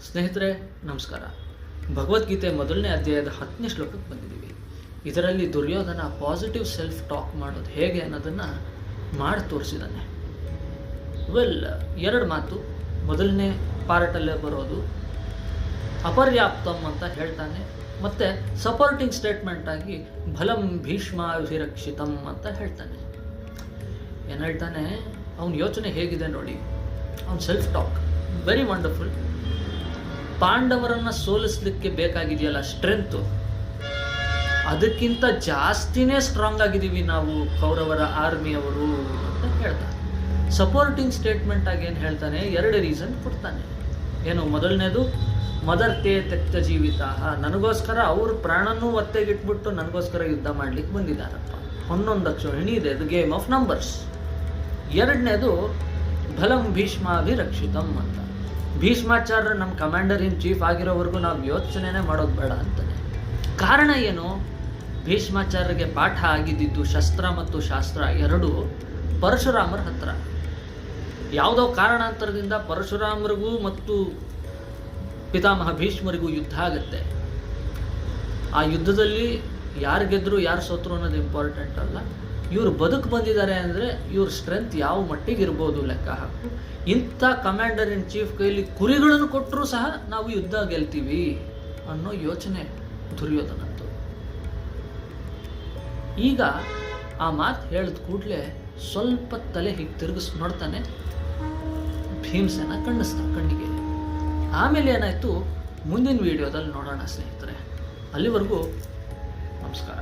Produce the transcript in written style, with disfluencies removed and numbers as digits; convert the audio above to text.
ಸ್ನೇಹಿತರೆ ನಮಸ್ಕಾರ. ಭಗವದ್ಗೀತೆ ಮೊದಲನೇ ಅಧ್ಯಾಯದ 10ನೇ ಶ್ಲೋಕಕ್ಕೆ ಬಂದಿದ್ದೀವಿ. ಇದರಲ್ಲಿ ದುರ್ಯೋಧನ ಪಾಸಿಟಿವ್ ಸೆಲ್ಫ್ ಟಾಕ್ ಮಾಡೋದು ಹೇಗೆ ಅನ್ನೋದನ್ನು ಮಾಡಿ ತೋರಿಸಿದ್ದಾನೆ. ಎರಡು ಮಾತು ಮೊದಲನೇ ಪಾರ್ಟಲ್ಲೇ ಬರೋದು ಅಪರ್ಯಾಪ್ತಂ ಅಂತ ಹೇಳ್ತಾನೆ, ಮತ್ತು ಸಪೋರ್ಟಿಂಗ್ ಸ್ಟೇಟ್ಮೆಂಟ್ ಆಗಿ ಬಲಂ ಭೀಷ್ಮಾಭಿರಕ್ಷಿತಂ ಅಂತ ಹೇಳ್ತಾನೆ. ಏನು ಹೇಳ್ತಾನೆ, ಅವನ ಯೋಚನೆ ಹೇಗಿದೆ ನೋಡಿ, ಅವನ ಸೆಲ್ಫ್ ಟಾಕ್ ವೆರಿ ವಂಡರ್ಫುಲ್. ಪಾಂಡವರನ್ನು ಸೋಲಿಸ್ಲಿಕ್ಕೆ ಬೇಕಾಗಿದೆಯಲ್ಲ ಸ್ಟ್ರೆಂತು, ಅದಕ್ಕಿಂತ ಜಾಸ್ತಿನೇ ಸ್ಟ್ರಾಂಗ್ ಆಗಿದ್ದೀವಿ ನಾವು ಕೌರವರ ಆರ್ಮಿಯವರು ಅಂತ ಹೇಳ್ತಾನೆ. ಸಪೋರ್ಟಿಂಗ್ ಸ್ಟೇಟ್ಮೆಂಟ್ ಆಗಿ ಏನು ಹೇಳ್ತಾನೆ, 2 ರೀಸನ್ ಕೊಡ್ತಾನೆ. ಏನು, ಮೊದಲನೇದು ಮದರ್ತೆ ತೆಕ್ತ ಜೀವಿತ, ನನಗೋಸ್ಕರ ಅವ್ರ ಪ್ರಾಣನೂ ಒತ್ತೆಗಿಟ್ಬಿಟ್ಟು ನನಗೋಸ್ಕರ ಯುದ್ಧ ಮಾಡ್ಲಿಕ್ಕೆ ಬಂದಿದ್ದಾರಪ್ಪ. 11 ಅಕ್ಷೋಹಿಣಿ ಇದೆ, ಇದು ಗೇಮ್ ಆಫ್ ನಂಬರ್ಸ್. 2ನೇದು ಬಲಂ ಭೀಷ್ಮಾಭಿರಕ್ಷಿತಂ ಅಂತ, ಭೀಷ್ಮಾಚಾರ್ಯ ನಮ್ಮ ಕಮಾಂಡರ್ ಇನ್ ಚೀಫ್ ಆಗಿರೋವರೆಗೂ ನಾವು ಯೋಚನೆನೇ ಮಾಡೋದು ಬೇಡ ಅಂತಾನೆ. ಕಾರಣ ಏನು, ಭೀಷ್ಮಾಚಾರ್ಯಗೆ ಪಾಠ ಆಗಿದ್ದು ಶಸ್ತ್ರ ಮತ್ತು ಶಾಸ್ತ್ರ ಎರಡೂ ಪರಶುರಾಮರ ಹತ್ರ. ಯಾವುದೋ ಕಾರಣಾಂತರದಿಂದ ಪರಶುರಾಮರಿಗೂ ಮತ್ತು ಪಿತಾಮಹ ಭೀಷ್ಮರಿಗೂ ಯುದ್ಧ ಆಗುತ್ತೆ. ಆ ಯುದ್ಧದಲ್ಲಿ ಯಾರು ಗೆದ್ರು ಯಾರು ಸೋತರು ಅನ್ನೋದು ಇಂಪಾರ್ಟೆಂಟ್ ಅಲ್ಲ, ಇವರು ಬದುಕು ಬಂದಿದ್ದಾರೆ ಅಂದರೆ ಇವ್ರ ಸ್ಟ್ರೆಂತ್ ಯಾವ ಮಟ್ಟಿಗೆ ಇರ್ಬೋದು ಲೆಕ್ಕ ಹಾಕು. ಇಂಥ ಕಮಾಂಡರ್ ಇನ್ ಚೀಫ್ ಕೈಲಿ ಕುರಿಗಳನ್ನು ಕೊಟ್ಟರೂ ಸಹ ನಾವು ಯುದ್ಧ ಗೆಲ್ತೀವಿ ಅನ್ನೋ ಯೋಚನೆ ದುರ್ಯೋಧನದ್ದು. ಈಗ ಆ ಮಾತು ಹೇಳಿದ ಕೂಡಲೇ ಸ್ವಲ್ಪ ತಲೆ ಹೀಗೆ ತಿರುಗಿಸ್ ನೋಡ್ತಾನೆ, ಭೀಮಸೇನ ಕಣ್ಣಿಗೆ. ಆಮೇಲೆ ಏನಾಯಿತು ಮುಂದಿನ ವಿಡಿಯೋದಲ್ಲಿ ನೋಡೋಣ ಸ್ನೇಹಿತರೆ. ಅಲ್ಲಿವರೆಗೂ ನಮಸ್ಕಾರ.